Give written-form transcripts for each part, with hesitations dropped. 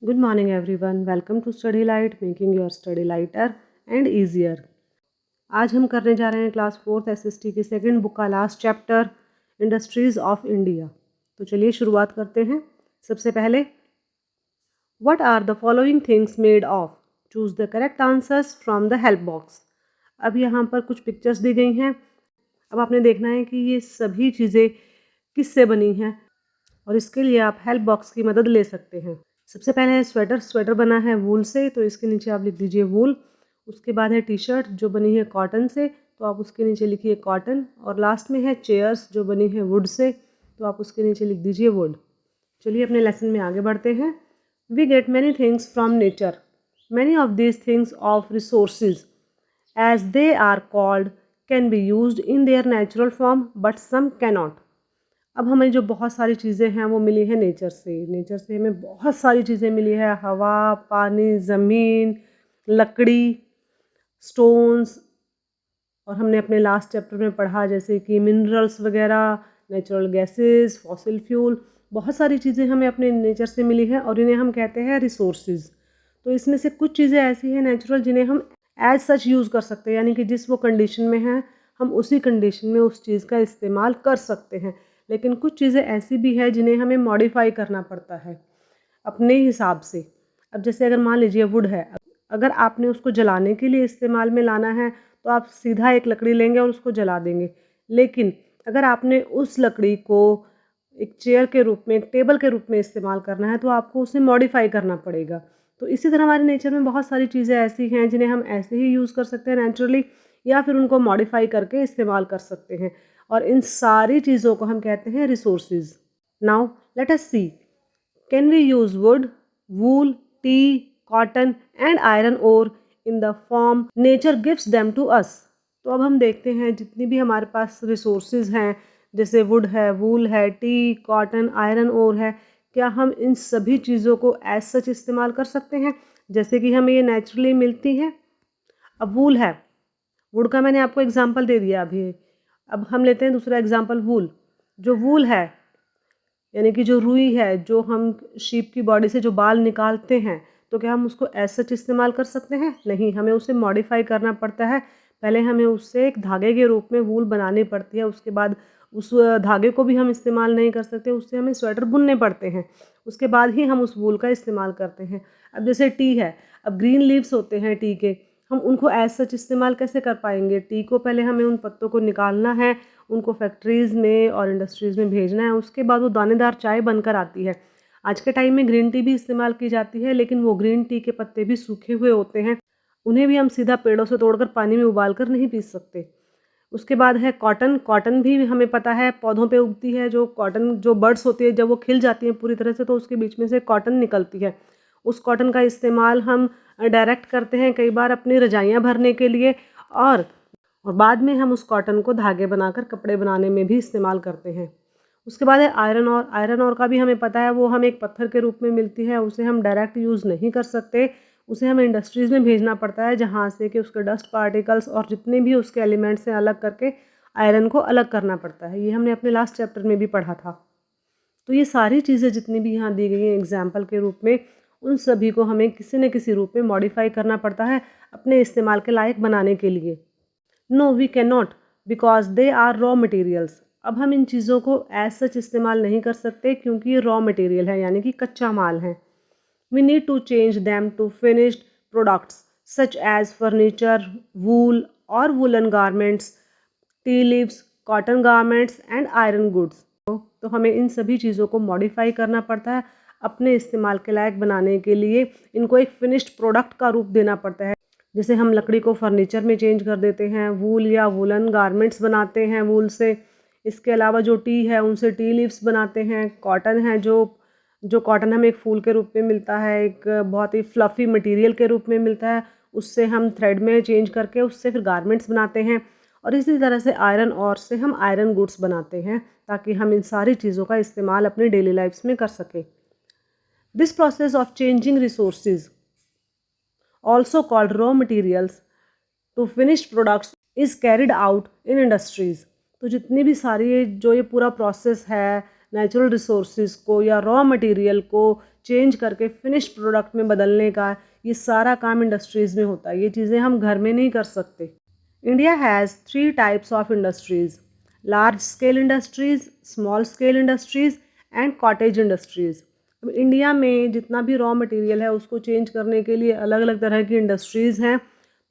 Good morning everyone. Welcome to Study Light, making your study lighter and easier. आज हम करने जा रहे हैं क्लास 4th SST की सेकंड बुक का last chapter industries of India. तो चलिए शुरुआत करते हैं। सबसे पहले what are the following things made of, choose the correct answers from the help box. अब यहाँ पर कुछ पिक्चर्स दी गई हैं। अब आपने देखना है कि ये सभी चीज़ें किससे बनी हैं और इसके लिए आप हेल्प बॉक्स की मदद ले सकते हैं। सबसे पहले है स्वेटर। स्वेटर बना है वूल से, तो इसके नीचे आप लिख दीजिए वूल। उसके बाद है टी शर्ट जो बनी है कॉटन से, तो आप उसके नीचे लिखिए कॉटन। और लास्ट में है चेयर्स जो बनी है वुड से, तो आप उसके नीचे लिख दीजिए वुड। चलिए अपने लेसन में आगे बढ़ते हैं। We get many things from nature, many of these things of resources as they are called can be used in their natural form but some cannot. अब हमें जो बहुत सारी चीज़ें हैं वो मिली है नेचर से। नेचर से हमें बहुत सारी चीज़ें मिली है, हवा, पानी, ज़मीन, लकड़ी, स्टोन्स। और हमने अपने लास्ट चैप्टर में पढ़ा जैसे कि मिनरल्स वगैरह, नेचुरल गैसेस, फॉसिल फ्यूल, बहुत सारी चीज़ें हमें अपने नेचर से मिली हैं और इन्हें हम कहते हैं रिसोर्सेज। तो इसमें से कुछ चीज़ें ऐसी हैं नेचुरल जिन्हें हम एज सच यूज़ कर सकते हैं, यानी कि जिस वो कंडीशन में हैं हम उसी कंडीशन में उस चीज़ का इस्तेमाल कर सकते हैं। लेकिन कुछ चीज़ें ऐसी भी है जिन्हें हमें मॉडिफाई करना पड़ता है अपने हिसाब से। अब जैसे अगर मान लीजिए वुड है, अगर आपने उसको जलाने के लिए इस्तेमाल में लाना है तो आप सीधा एक लकड़ी लेंगे और उसको जला देंगे। लेकिन अगर आपने उस लकड़ी को एक चेयर के रूप में, एक टेबल के रूप में इस्तेमाल करना है तो आपको उसे मॉडिफाई करना पड़ेगा। तो इसी तरह हमारे नेचर में बहुत सारी चीज़ें ऐसी हैं जिन्हें हम ऐसे ही यूज़ कर सकते हैं नेचुरली, या फिर उनको मॉडिफाई करके इस्तेमाल कर सकते हैं। और इन सारी चीज़ों को हम कहते हैं resources. Now let us see, can we use wood, wool, tea, cotton and iron ore in the form nature gives them to us. तो अब हम देखते हैं जितनी भी हमारे पास रिसोर्सेज हैं, जैसे वुड है, वूल है, टी, कॉटन, आयरन ओर है, क्या हम इन सभी चीज़ों को एज सच इस्तेमाल कर सकते हैं जैसे कि हमें ये नेचुरली मिलती हैं। अब वूल है, वुड का मैंने आपको एग्जांपल दे दिया अभी। अब हम लेते हैं दूसरा एग्जांपल वूल। जो वूल है यानी कि जो रुई है, जो हम शीप की बॉडी से जो बाल निकालते हैं, तो क्या हम उसको एज सच इस्तेमाल कर सकते हैं? नहीं, हमें उसे मॉडिफाई करना पड़ता है। पहले हमें उससे एक धागे के रूप में वूल बनानी पड़ती है, उसके बाद उस धागे को भी हम इस्तेमाल नहीं कर सकते, उससे हमें स्वेटर बुनने पड़ते हैं, उसके बाद ही हम उस वूल का इस्तेमाल करते हैं। अब जैसे टी है, अब ग्रीन लीव्स होते हैं टी के, हम उनको एज सच इस्तेमाल कैसे कर पाएंगे? टी को पहले हमें उन पत्तों को निकालना है, उनको फैक्ट्रीज़ में और इंडस्ट्रीज़ में भेजना है, उसके बाद वो दानेदार चाय बनकर आती है। आज के टाइम में ग्रीन टी भी इस्तेमाल की जाती है, लेकिन वो ग्रीन टी के पत्ते भी सूखे हुए होते हैं, उन्हें भी हम सीधा पेड़ों से तोड़कर पानी में उबाल कर नहीं पी सकते। उसके बाद है कॉटन। कॉटन भी हमें पता है पौधों पे उगती है। जो कॉटन, जो बर्ड्स होती है, जब वो खिल जाती हैं पूरी तरह से तो उसके बीच में से कॉटन निकलती है। उस कॉटन का इस्तेमाल हम डायरेक्ट करते हैं कई बार अपनी रजाइयाँ भरने के लिए, और बाद में हम उस कॉटन को धागे बनाकर कपड़े बनाने में भी इस्तेमाल करते हैं। उसके बाद है आयरन और। आयरन और का भी हमें पता है वो हमें एक पत्थर के रूप में मिलती है, उसे हम डायरेक्ट यूज़ नहीं कर सकते, उसे हमें इंडस्ट्रीज़ में भेजना पड़ता है जहाँ से कि उसके डस्ट पार्टिकल्स और जितने भी उसके एलिमेंट्स हैं अलग करके आयरन को अलग करना पड़ता है। ये हमने अपने लास्ट चैप्टर में भी पढ़ा था। तो ये सारी चीज़ें जितनी भी यहाँ दी गई हैं एग्जाम्पल के रूप में, उन सभी को हमें किसी न किसी रूप में मॉडिफाई करना पड़ता है अपने इस्तेमाल के लायक बनाने के लिए। No we can not because they are raw materials. अब हम इन चीज़ों को एज सच इस्तेमाल नहीं कर सकते क्योंकि ये रॉ मटेरियल है, यानी कि कच्चा माल है। We need to change them to finished products such as furniture, wool और woollen garments, tea leaves, cotton garments and iron goods. तो हमें इन सभी चीज़ों को मॉडिफाई करना पड़ता है अपने इस्तेमाल के लायक बनाने के लिए, इनको एक फिनिश्ड प्रोडक्ट का रूप देना पड़ता है। जैसे हम लकड़ी को फर्नीचर में चेंज कर देते हैं, वूल या वुलन गारमेंट्स बनाते हैं वूल से। इसके अलावा जो टी है उनसे टी लीव्स बनाते हैं। कॉटन है, जो कॉटन हमें एक फूल के रूप में मिलता है, एक बहुत ही फ्लफ़ी मटेरियल के रूप में मिलता है, उससे हम थ्रेड में चेंज करके उससे फिर गारमेंट्स बनाते हैं। और इसी तरह से आयरन और से हम आयरन गुड्स बनाते हैं ताकि हम इन सारी चीज़ों का इस्तेमाल अपनी डेली लाइफ्स में कर सकें। This process of changing resources also called raw materials to finished products is carried out in industries। तो जितनी भी सारी जो ये पूरा प्रोसेस है नेचुरल रिसोर्सेज को या रॉ मटेरियल को चेंज करके फिनिश प्रोडक्ट में बदलने का, ये सारा काम इंडस्ट्रीज़ में होता है। ये चीज़ें हम घर में नहीं कर सकते। India has 3 types of industries: large scale industries, small scale industries and cottage industries. अब इंडिया में जितना भी रॉ मटेरियल है उसको चेंज करने के लिए अलग अलग तरह की इंडस्ट्रीज़ हैं।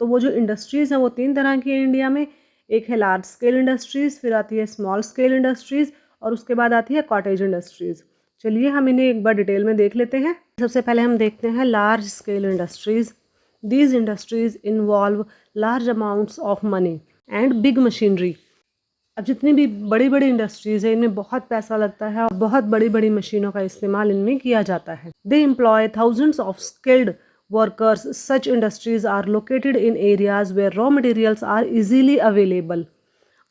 तो वो जो इंडस्ट्रीज़ हैं वो 3 तरह की हैं इंडिया में। एक है लार्ज स्केल इंडस्ट्रीज़, फिर आती है स्मॉल स्केल इंडस्ट्रीज़ और उसके बाद आती है कॉटेज इंडस्ट्रीज़। चलिए हम इन्हें एक बार डिटेल में देख लेते हैं। सबसे पहले हम देखते हैं large scale industries. These industries involve large amounts of money and big machinery. अब जितनी भी बड़ी बड़ी इंडस्ट्रीज़ है इनमें बहुत पैसा लगता है और बहुत बड़ी बड़ी मशीनों का इस्तेमाल इनमें किया जाता है। They employ thousands of skilled workers. Such industries are located in areas where raw materials are easily available.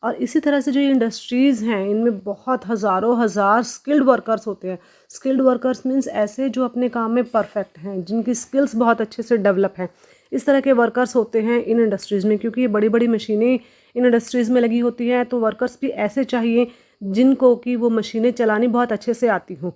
और इसी तरह से जो ये इंडस्ट्रीज़ हैं इनमें बहुत हज़ारों हज़ार स्किल्ड वर्कर्स होते हैं। स्किल्ड वर्कर्स मीन्स ऐसे जो अपने काम में परफेक्ट हैं, जिनकी स्किल्स बहुत अच्छे से डेवलप हैं। इस तरह के वर्कर्स होते हैं इन इंडस्ट्रीज़ में, क्योंकि ये बड़ी बड़ी मशीनें इन इंडस्ट्रीज़ में लगी होती हैं, तो वर्कर्स भी ऐसे चाहिए जिनको कि वो मशीनें चलानी बहुत अच्छे से आती हों।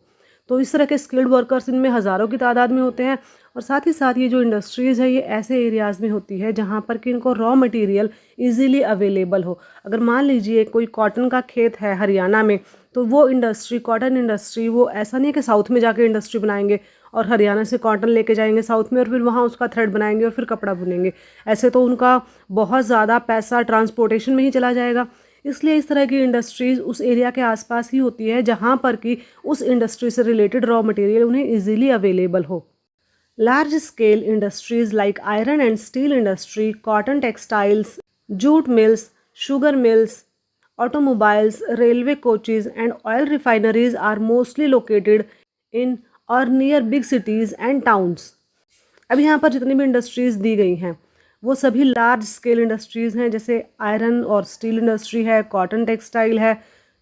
तो इस तरह के स्किल्ड वर्कर्स इनमें हज़ारों की तादाद में होते हैं। और साथ ही साथ ये जो इंडस्ट्रीज़ है ये ऐसे एरियाज़ में होती है जहाँ पर कि इनको रॉ मटेरियल इजीली अवेलेबल हो। अगर मान लीजिए कोई कॉटन का खेत है हरियाणा में, तो वो इंडस्ट्री, कॉटन इंडस्ट्री, वो ऐसा नहीं है कि साउथ में जाके इंडस्ट्री बनाएंगे और हरियाणा से कॉटन लेके जाएंगे साउथ में और फिर वहाँ उसका थ्रेड बनाएंगे और फिर कपड़ा बुनेंगे। ऐसे तो उनका बहुत ज़्यादा पैसा ट्रांसपोर्टेशन में ही चला जाएगा। इसलिए इस तरह की इंडस्ट्रीज़ उस एरिया के आसपास ही होती है जहाँ पर कि उस इंडस्ट्री से रिलेटेड रॉ मटेरियल उन्हें ईजीली अवेलेबल हो। Large scale industries like iron and steel industry, cotton textiles, jute mills, sugar mills, automobiles, railway coaches and oil refineries are mostly located in or near big cities and towns। अब यहाँ पर जितनी भी industries दी गई हैं वो सभी large scale industries हैं, जैसे आयरन और स्टील इंडस्ट्री है, कॉटन टेक्सटाइल है,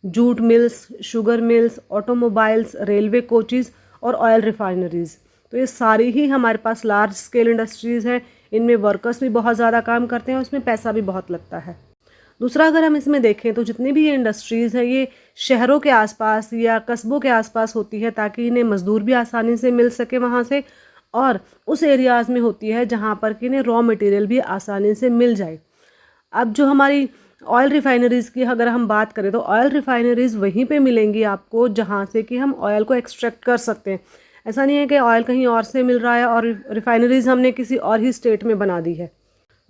jute mills, sugar mills, automobiles, railway coaches और ऑयल रिफाइनरीज़। तो ये सारी ही हमारे पास लार्ज स्केल इंडस्ट्रीज़ हैं। इनमें वर्कर्स भी बहुत ज़्यादा काम करते हैं और उसमें पैसा भी बहुत लगता है। दूसरा, अगर हम इसमें देखें तो जितनी भी ये इंडस्ट्रीज़ हैं ये शहरों के आसपास या कस्बों के आसपास होती है ताकि इन्हें मज़दूर भी आसानी से मिल सके वहाँ से, और उस एरियाज़ में होती है जहाँ पर कि इन्हें रॉ मटेरियल भी आसानी से मिल जाए। अब जो हमारी ऑयल रिफाइनरीज़ की अगर हम बात करें तो ऑयल रिफाइनरीज़ वहीं पे मिलेंगी आपको जहाँ से कि हम ऑयल को एक्सट्रैक्ट कर सकते हैं। ऐसा नहीं है कि ऑयल कहीं और से मिल रहा है और रिफाइनरीज़ हमने किसी और ही स्टेट में बना दी है।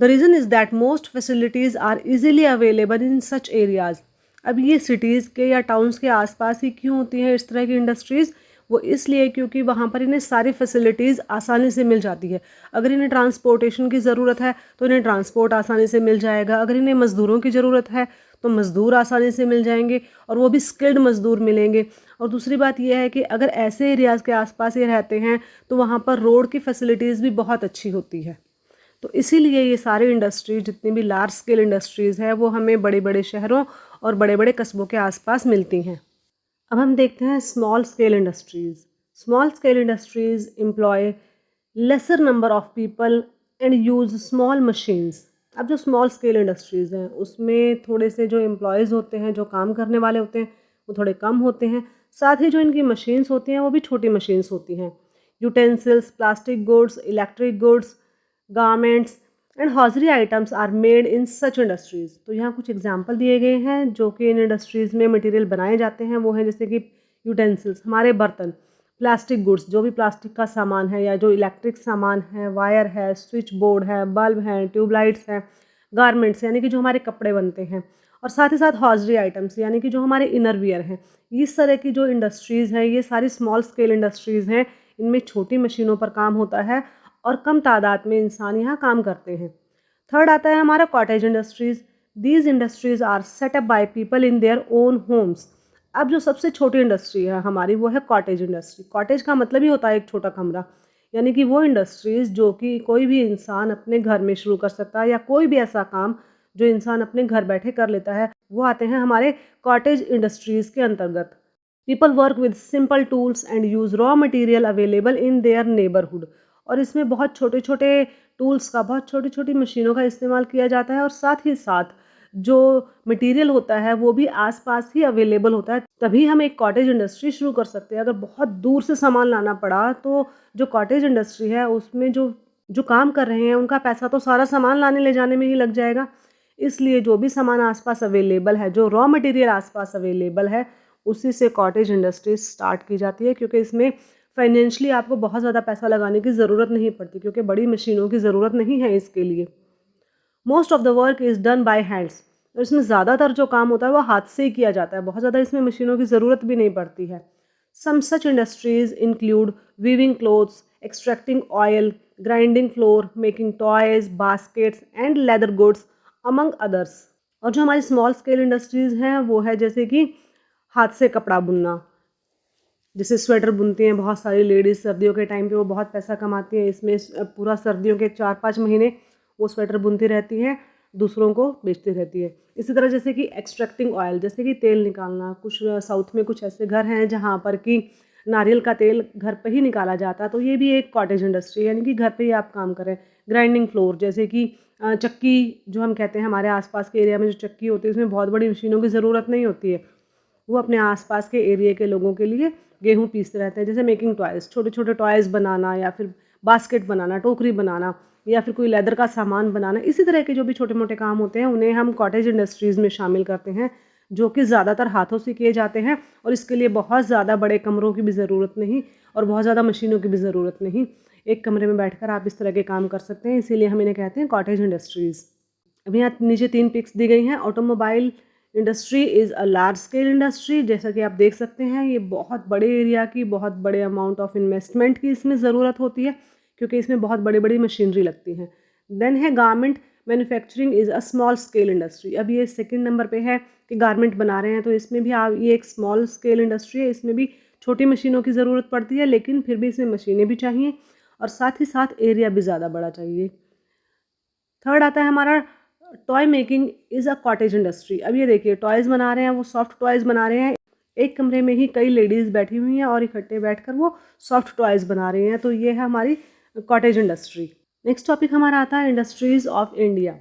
The reason is that most facilities are easily available in such areas। अब ये सिटीज़ के या टाउन्स के आसपास ही क्यों होती हैं इस तरह की इंडस्ट्रीज़? वो इसलिए क्योंकि वहाँ पर इन्हें सारी फैसिलिटीज़ आसानी से मिल जाती है। अगर इन्हें ट्रांसपोर्टेशन की ज़रूरत है तो इन्हें ट्रांसपोर्ट आसानी से मिल जाएगा। अगर इन्हें मज़दूरों की ज़रूरत है तो मज़दूर आसानी से मिल जाएंगे और वो भी स्किल्ड मज़दूर मिलेंगे। और दूसरी बात यह है कि अगर ऐसे एरियाज़ के आसपास ये रहते हैं तो वहाँ पर रोड की फैसिलिटीज़ भी बहुत अच्छी होती है। तो इसीलिए ये सारी इंडस्ट्री, जितनी भी लार्ज स्केल इंडस्ट्रीज़ है वो हमें बड़े बड़े शहरों और बड़े बड़े कस्बों के आसपास मिलती हैं। अब हम देखते हैं small scale industries. Small scale industries employ lesser number of people and use small machines. अब जो स्मॉल स्केल इंडस्ट्रीज़ हैं उसमें थोड़े से जो एम्प्लॉयज़ होते हैं, जो काम करने वाले होते हैं, वो थोड़े कम होते हैं। साथ ही जो इनकी मशीन्स होती हैं वो भी छोटी मशीन्स होती हैं। Utensils, plastic goods, electric goods, garments and hosiery items are made in such industries. तो यहाँ कुछ एग्जांपल दिए गए हैं जो कि इन इंडस्ट्रीज़ में मटेरियल बनाए जाते हैं। वो हैं जैसे कि यूटेंसिल्स, हमारे बर्तन, प्लास्टिक गुड्स, जो भी प्लास्टिक का सामान है, या जो इलेक्ट्रिक सामान है, वायर है, स्विच बोर्ड है, बल्ब हैं, ट्यूबलाइट्स हैं, गारमेंट्स यानी कि जो हमारे कपड़े बनते हैं, और साथ ही साथ हॉजरी आइटम्स यानी कि जो हमारे इनर वियर हैं। इस तरह की जो इंडस्ट्रीज़ हैं ये सारी स्मॉल स्केल इंडस्ट्रीज़ हैं। इनमें छोटी मशीनों पर काम होता है और कम तादाद में इंसान यहाँ काम करते हैं। थर्ड आता है हमारा cottage industries. These industries are set up by people in their own homes. अब जो सबसे छोटी इंडस्ट्री है हमारी वो है कॉटेज इंडस्ट्री। कॉटेज का मतलब ही होता है एक छोटा कमरा, यानी कि वो इंडस्ट्रीज़ जो कि कोई भी इंसान अपने घर में शुरू कर सकता है, या कोई भी ऐसा काम जो इंसान अपने घर बैठे कर लेता है, वो आते हैं हमारे कॉटेज इंडस्ट्रीज़ के अंतर्गत। People work with simple tools and use raw material available in their neighbourhood. और इसमें बहुत छोटे छोटे टूल्स का, बहुत छोटी छोटी मशीनों का इस्तेमाल किया जाता है, और साथ ही साथ जो मटेरियल होता है वो भी आसपास ही अवेलेबल होता है, तभी हम एक कॉटेज इंडस्ट्री शुरू कर सकते हैं। अगर बहुत दूर से सामान लाना पड़ा तो जो कॉटेज इंडस्ट्री है उसमें जो जो काम कर रहे हैं उनका पैसा तो सारा सामान लाने ले जाने में ही लग जाएगा। इसलिए जो भी सामान आसपास अवेलेबल है, जो रॉ मटेरियल आसपास अवेलेबल है, उसी से कॉटेज इंडस्ट्री स्टार्ट की जाती है, क्योंकि इसमें फाइनेंशियली आपको बहुत ज़्यादा पैसा लगाने की ज़रूरत नहीं पड़ती, क्योंकि बड़ी मशीनों की ज़रूरत नहीं है इसके लिए। Most of the work is done by hands, और इसमें ज़्यादातर जो काम होता है वो हाथ से ही किया जाता है, बहुत ज़्यादा इसमें मशीनों की ज़रूरत भी नहीं पड़ती है। Some such industries include weaving cloths, extracting oil, grinding flour, making toys, baskets and leather goods among others. और जो हमारी स्मॉल स्केल इंडस्ट्रीज़ हैं वो है जैसे कि हाथ से कपड़ा बुनना, जैसे स्वेटर बुनती हैं बहुत सारी लेडीज़, सर्दियों के टाइम पे वो बहुत पैसा कमाती हैं इसमें। पूरा सर्दियों के 4-5 महीने वो स्वेटर बुनती रहती हैं, दूसरों को बेचती रहती है। इसी तरह जैसे कि एक्सट्रैक्टिंग ऑयल, जैसे कि तेल निकालना, कुछ साउथ में कुछ ऐसे घर हैं जहाँ पर कि नारियल का तेल घर पे ही निकाला जाता है, तो ये भी एक कॉटेज इंडस्ट्री है, यानी कि घर पे ही आप काम करें। ग्राइंडिंग फ्लोर, जैसे कि चक्की जो हम कहते हैं, हमारे आसपास के एरिया में जो चक्की होती है उसमें बहुत बड़ी मशीनों की ज़रूरत नहीं होती है, वो अपने आसपास के एरिया के लोगों के लिए गेहूँ पीसते रहते हैं। जैसे मेकिंग टॉयज़, छोटे छोटे टॉयज़ बनाना, या फिर बास्केट बनाना, टोकरी बनाना, या फिर कोई लेदर का सामान बनाना, इसी तरह के जो भी छोटे मोटे काम होते हैं उन्हें हम कॉटेज इंडस्ट्रीज़ में शामिल करते हैं, जो कि ज़्यादातर हाथों से किए जाते हैं, और इसके लिए बहुत ज़्यादा बड़े कमरों की भी ज़रूरत नहीं और बहुत ज़्यादा मशीनों की भी ज़रूरत नहीं। एक कमरे में बैठकर आप इस तरह के काम कर सकते हैं, इसीलिए हम इन्हें कहते हैं कॉटेज इंडस्ट्रीज़। अभी यहाँ नीचे 3 पिक्स दी गई हैं। Automobile industry is a large scale industry, जैसा कि आप देख सकते हैं ये बहुत बड़े एरिया की, बहुत बड़े अमाउंट ऑफ इन्वेस्टमेंट की इसमें ज़रूरत होती है, क्योंकि इसमें बहुत बड़ी बड़ी मशीनरी लगती हैं। देन है garment manufacturing is a small scale industry. अब ये सेकंड नंबर पे है कि गारमेंट बना रहे हैं, तो इसमें भी आप, ये एक स्मॉल स्केल इंडस्ट्री है, इसमें भी छोटी मशीनों की ज़रूरत पड़ती है, लेकिन फिर भी इसमें मशीनें भी चाहिए और साथ ही साथ एरिया भी ज़्यादा बड़ा चाहिए। थर्ड आता है हमारा toy making is a cottage industry. अब ये देखिए टॉयज़ बना रहे हैं, वो सॉफ्ट टॉयज़ बना रहे हैं। एक कमरे में ही कई लेडीज़ बैठी हुई हैं और इकट्ठे बैठकर वो सॉफ्ट टॉयज़ बना रही हैं, तो ये है हमारी कॉटेज इंडस्ट्री। नेक्स्ट टॉपिक हमारा आता है industries of India.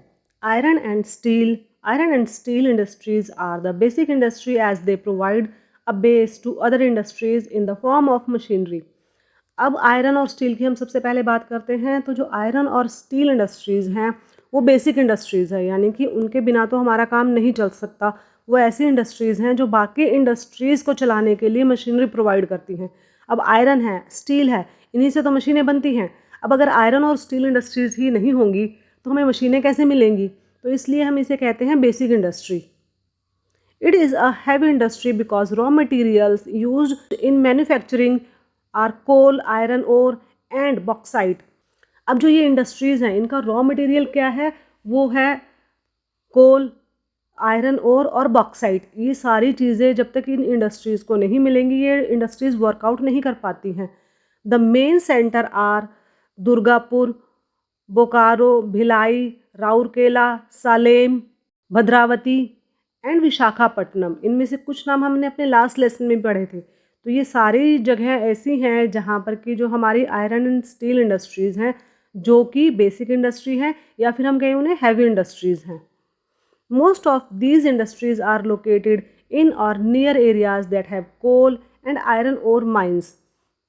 Iron and steel. Iron and steel industries are the basic industry as they provide a base to other industries in the form of machinery. अब iron और steel की हम सबसे पहले बात करते हैं, तो जो आयरन और स्टील इंडस्ट्रीज़ हैं वो बेसिक इंडस्ट्रीज़ है, यानी कि उनके बिना तो हमारा काम नहीं चल सकता। वो ऐसी इंडस्ट्रीज़ हैं जो बाकी इंडस्ट्रीज़ को चलाने के लिए मशीनरी प्रोवाइड करती हैं। अब आयरन है, स्टील है, इन्हीं से तो मशीनें बनती हैं। अब अगर आयरन और स्टील इंडस्ट्रीज़ ही नहीं होंगी तो हमें मशीनें कैसे मिलेंगी? तो इसलिए हम इसे कहते हैं basic industry. It is a heavy industry because raw materials used in manufacturing are coal, iron ore and bauxite. अब जो ये इंडस्ट्रीज़ हैं इनका रॉ मटेरियल क्या है? वो है कोल, आयरन ओर और बॉक्साइट। ये सारी चीज़ें जब तक इन इंडस्ट्रीज़ को नहीं मिलेंगी ये इंडस्ट्रीज़ वर्कआउट नहीं कर पाती हैं। The main centre are Durgapur, Bokaro, Bhilai, Rourkela, Salem, Bhadravati and Visakhapatnam. इनमें से कुछ नाम हमने अपने लास्ट लेसन में पढ़े थे। तो ये सारी जगह ऐसी हैं जहाँ पर कि जो हमारी आयरन एंड स्टील इंडस्ट्रीज़ हैं, जो कि बेसिक इंडस्ट्री हैं, या फिर हम कहें उन्हें हैवी इंडस्ट्रीज़ हैं। Most of these industries are located in और near areas that have coal and iron ore mines.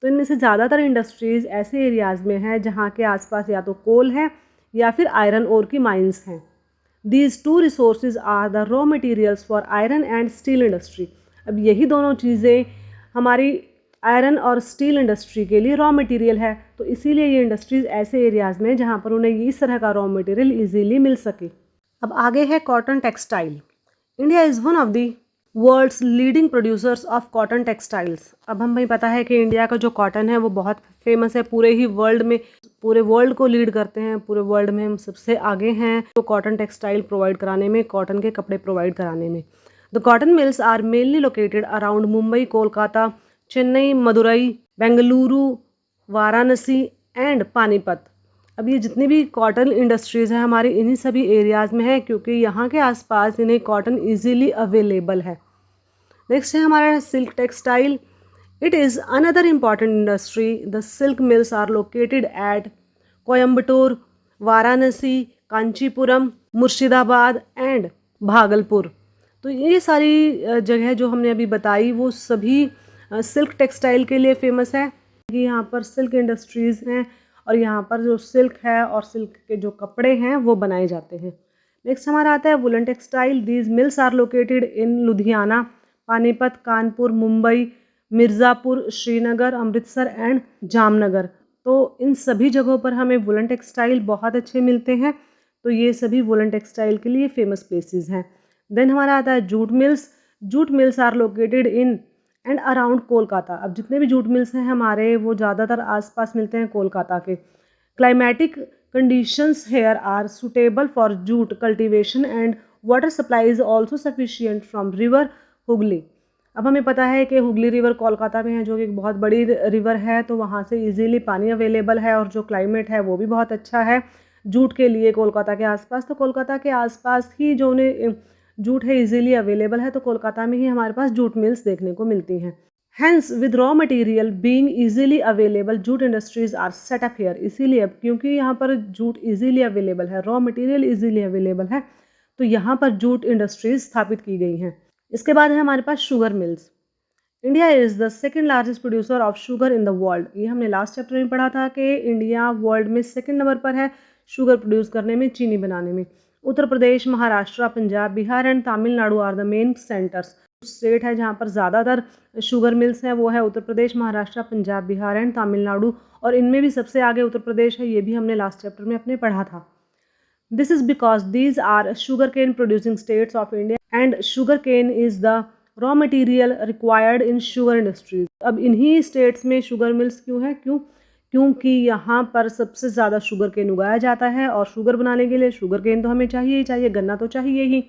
तो इनमें से ज़्यादातर इंडस्ट्रीज़ ऐसे एरियाज़ में हैं जहाँ के आसपास या तो कोल है या फिर आयरन ओर की माइंस हैं। These two resources are the raw materials for iron and steel industry. अब यही दोनों चीज़ें हमारी आयरन और स्टील इंडस्ट्री के लिए रॉ मटेरियल है, तो इसीलिए ये इंडस्ट्रीज़ ऐसे एरियाज़ में जहाँ पर उन्हें इस तरह का रॉ मटेरियल इजीली मिल सके। अब आगे है cotton textile. India is one of the world's leading producers of cotton textiles. अब हमें पता है कि इंडिया का जो कॉटन है वो बहुत फेमस है पूरे ही वर्ल्ड में, पूरे वर्ल्ड को लीड करते हैं, पूरे वर्ल्ड में हम सबसे आगे हैं तो कॉटन टेक्सटाइल प्रोवाइड कराने में, कॉटन के कपड़े प्रोवाइड कराने में। The cotton mills are mainly located around Mumbai, Kolkata, Chennai, Madurai, Bengaluru, Varanasi and Panipat. अब ये जितनी भी कॉटन इंडस्ट्रीज़ हैं हमारी इन्हीं सभी एरियाज़ में है, क्योंकि यहाँ के आसपास इन्हें कॉटन ईजीली अवेलेबल है। नेक्स्ट है हमारा silk textile. It is another important industry. The silk mills are located at Coimbatore, Varanasi, Kanchipuram, Murshidabad and Bhagalpur. तो ये सारी जगह जो हमने अभी बताई वो सभी सिल्क टेक्सटाइल के लिए फेमस है कि यहाँ पर सिल्क इंडस्ट्रीज़ हैं और यहाँ पर जो सिल्क है और सिल्क के जो कपड़े हैं वो बनाए जाते हैं। नेक्स्ट हमारा आता है woollen textile. These mills are located in Ludhiana, Panipat, Kanpur, Mumbai, Mirzapur, Srinagar, Amritsar and Jamnagar. तो इन सभी जगहों पर हमें वुलन टेक्सटाइल बहुत अच्छे मिलते हैं। तो ये सभी वुलन टेक्सटाइल के लिए फेमस प्लेसेस हैं। देन हमारा आता है jute mills. Jute mills are located in and around Kolkata. अब जितने भी जूट मिल्स हैं हमारे वो ज़्यादातर आसपास मिलते हैं कोलकाता के। Climatic conditions here are suitable for jute cultivation and water supply is also sufficient from river Hooghly. अब हमें पता है कि हुगली रिवर कोलकाता में है जो कि एक बहुत बड़ी रिवर है, तो वहाँ से इजीली पानी अवेलेबल है और जो क्लाइमेट है वो भी बहुत अच्छा है जूट के लिए कोलकाता के आसपास। तो कोलकाता के आसपास ही जो उन्हें जूट है इजीली अवेलेबल है, तो कोलकाता में ही हमारे पास जूट मिल्स देखने को मिलती हैं। Hence with raw material being easily available jute industries are set up here. इसीलिए अब क्योंकि यहाँ पर जूट इजीली अवेलेबल है, रॉ मटेरियल इजीली अवेलेबल है, तो यहाँ पर जूट इंडस्ट्रीज स्थापित की गई हैं। इसके बाद है हमारे पास sugar mills. India is the second largest producer of sugar in the world. ये हमने लास्ट चैप्टर में पढ़ा था कि इंडिया वर्ल्ड में सेकेंड नंबर पर है शुगर प्रोड्यूस करने में, चीनी बनाने में। Uttar Pradesh, Maharashtra, Punjab, Bihar and Tamil Nadu are the main centres. State है जहाँ पर ज़्यादातर शुगर मिल्स हैं वो है उत्तर प्रदेश, महाराष्ट्र, पंजाब, बिहार एंड तमिलनाडु, और इनमें भी सबसे आगे उत्तर प्रदेश है। ये भी हमने लास्ट चैप्टर में अपने पढ़ा था। This is because these are sugar cane producing states of India and sugar cane is the raw material required in sugar industries. अब इन्हीं स्टेट्स में शुगर मिल्स क्यों है? क्योंकि यहाँ पर सबसे ज़्यादा शुगर केन उगाया जाता है और शुगर बनाने के लिए शुगर केन तो हमें चाहिए ही चाहिए, गन्ना तो चाहिए ही।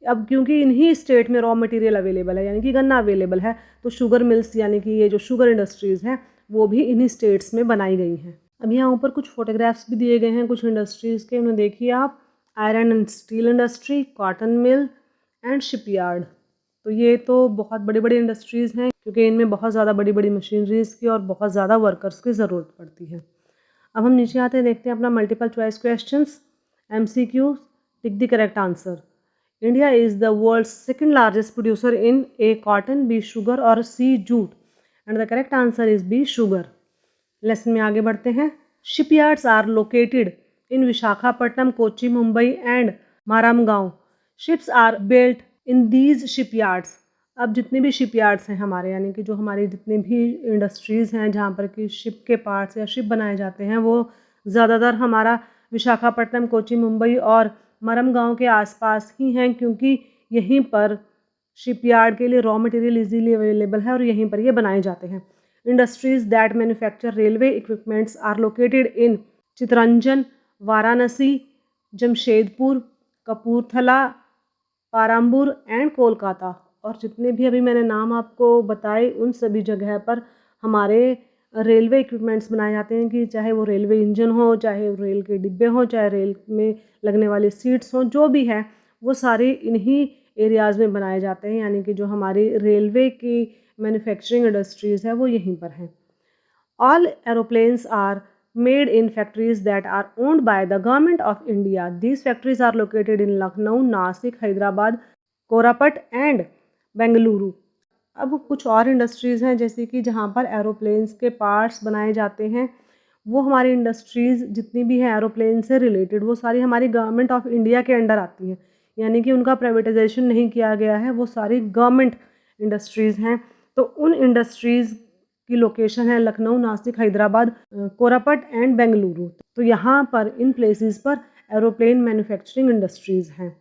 अब क्योंकि इन्हीं स्टेट में रॉ मटेरियल अवेलेबल है यानी कि गन्ना अवेलेबल है, तो शुगर मिल्स यानी कि ये जो शुगर इंडस्ट्रीज़ हैं वो भी इन्हीं स्टेट्स में बनाई गई हैं। अब यहाँ ऊपर कुछ फोटोग्राफ्स भी दिए गए हैं कुछ इंडस्ट्रीज़ के, उन्हें देखिए आप। Iron and steel industry, cotton mill and shipyard. तो ये तो बहुत बड़ी बड़ी इंडस्ट्रीज़ हैं क्योंकि इनमें बहुत ज़्यादा बड़ी बड़ी मशीनरीज़ की और बहुत ज़्यादा वर्कर्स की ज़रूरत पड़ती है। अब हम नीचे आते हैं, देखते हैं अपना multiple choice questions, MCQ, tick the correct answer. India is the world's second largest producer in A cotton, B sugar और C jute, and the correct answer is B sugar. Lesson में आगे बढ़ते हैं। Shipyards are located in Visakhapatnam, Kochi, Mumbai and Marmagao. Ships are built in these shipyards. अब जितने भी shipyards हैं हमारे यानी कि जो हमारी जितने भी इंडस्ट्रीज़ हैं जहाँ पर कि शिप के पार्ट्स या शिप बनाए जाते हैं वो ज़्यादातर हमारा विशाखापट्टनम, कोच्चि, मुंबई और मारामगांव के आसपास ही हैं, क्योंकि यहीं पर शिपयार्ड के लिए रॉ मटेरियल इजीली अवेलेबल है और यहीं पर ये बनाए जाते हैं। Industries that manufacture railway equipments are located in Chittaranjan, Varanasi, Jamshedpur, Kapurthala, Perambur and Kolkata. और जितने भी अभी मैंने नाम आपको बताए उन सभी जगह पर हमारे रेलवे इक्विपमेंट्स बनाए जाते हैं, कि चाहे वो रेलवे इंजन हो, चाहे रेल के डिब्बे हों, चाहे रेल में लगने वाली सीट्स हों, जो भी है वो सारे इन्हीं एरियाज़ में बनाए जाते हैं, यानी कि जो हमारी रेलवे की मैन्युफैक्चरिंग इंडस्ट्रीज़ है वो यहीं पर हैं। All aeroplanes are made in factories that are owned by the government of India. These factories are located in Lucknow, Nasik, Hyderabad, Korapat and Bengaluru. अब कुछ और इंडस्ट्रीज़ हैं जैसे कि जहाँ पर एरोप्लेन्स के पार्ट्स बनाए जाते हैं, वो हमारी इंडस्ट्रीज़ जितनी भी हैं एरोप्लेन से रिलेटेड वो सारी हमारी गवर्नमेंट ऑफ इंडिया के अंडर आती हैं, यानी कि उनका प्राइवेटाइजेशन नहीं किया गया है, वो सारी गवर्नमेंट इंडस्ट्रीज़ हैं। तो उन इंडस्ट्रीज़ की लोकेशन है लखनऊ, नासिक, हैदराबाद, कोरापट एंड बेंगलुरु। तो यहाँ पर इन प्लेसेस पर एरोप्लेन मैन्युफैक्चरिंग इंडस्ट्रीज़ हैं।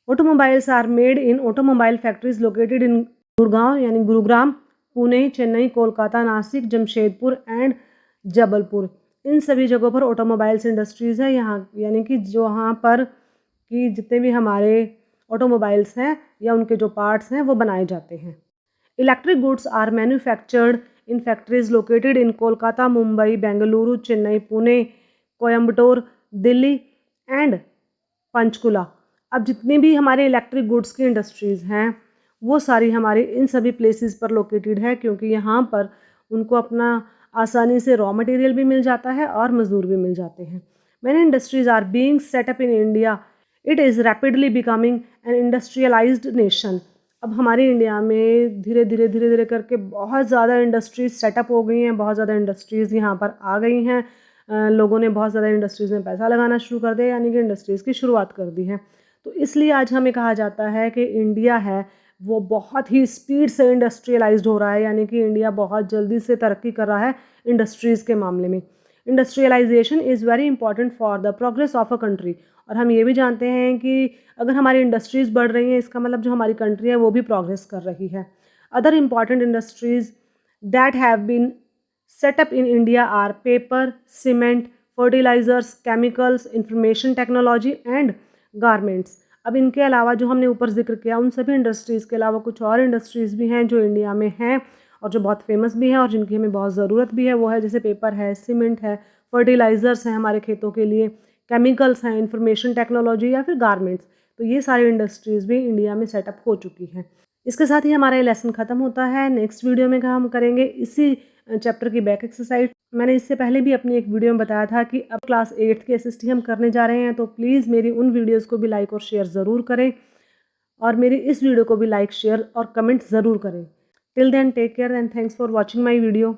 Automobiles are made in automobile factories located in Gurgaon यानी गुरुग्राम, पुणे, चेन्नई, कोलकाता, नासिक, जमशेदपुर एंड जबलपुर। इन सभी जगहों पर ऑटोमोबाइल्स इंडस्ट्रीज़ है यहाँ, यानी कि जहाँ पर कि जितने भी हमारे ऑटोमोबाइल्स हैं या उनके जो पार्ट्स हैं वो बनाए जाते हैं। Electric goods are manufactured in factories located in Kolkata, Mumbai, Bengaluru, Chennai, Pune, Coimbatore, Delhi and Panchkula. अब जितनी भी हमारे इलेक्ट्रिक गुड्स की इंडस्ट्रीज़ हैं वो सारी हमारे इन सभी प्लेसेस पर लोकेटेड है, क्योंकि यहाँ पर उनको अपना आसानी से रॉ मटेरियल भी मिल जाता है और मजदूर भी मिल जाते हैं। Many industries are being set up in India it is rapidly becoming an industrialised nation. अब हमारे इंडिया में धीरे धीरे करके बहुत ज़्यादा इंडस्ट्रीज सेटअप हो गई हैं, बहुत ज़्यादा इंडस्ट्रीज़ यहाँ पर आ गई हैं। लोगों ने बहुत ज़्यादा इंडस्ट्रीज़ में पैसा लगाना शुरू कर दिया, यानी कि इंडस्ट्रीज़ की शुरुआत कर दी है। तो इसलिए आज हमें कहा जाता है कि इंडिया है वो बहुत ही स्पीड से इंडस्ट्रियलाइज्ड हो रहा है, यानी कि इंडिया बहुत जल्दी से तरक्की कर रहा है इंडस्ट्रीज़ के मामले में। Industrialisation is very important for the progress of a country. और हम ये भी जानते हैं कि अगर हमारी इंडस्ट्रीज़ बढ़ रही हैं, इसका मतलब जो हमारी कंट्री है वो भी प्रोग्रेस कर रही है। Other important industries that have been set up in India are paper, cement, fertilizers, chemicals, information technology and garments। अब इनके अलावा जो हमने ऊपर जिक्र किया उन सभी इंडस्ट्रीज़ के अलावा कुछ और इंडस्ट्रीज़ भी हैं जो इंडिया में हैं और जो बहुत फेमस भी हैं और जिनकी हमें बहुत ज़रूरत भी है। वो है जैसे पेपर है, सीमेंट है, फर्टिलाइज़र्स हैं हमारे खेतों के लिए, केमिकल्स हैं, इंफॉर्मेशन टेक्नोलॉजी या फिर गारमेंट्स। तो ये सारी इंडस्ट्रीज़ भी इंडिया में सेटअप हो चुकी हैं। इसके साथ ही हमारा ये लेसन ख़त्म होता है। नेक्स्ट वीडियो में हम करेंगे इसी चैप्टर की बैक एक्सरसाइज। मैंने इससे पहले भी अपनी एक वीडियो में बताया था कि अब क्लास 8 की एसएसटी हम करने जा रहे हैं, तो प्लीज़ मेरी उन वीडियोज़ को भी लाइक और शेयर ज़रूर करें और मेरी इस वीडियो को भी लाइक, शेयर और कमेंट ज़रूर करें। Till then take care and thanks for watching my video.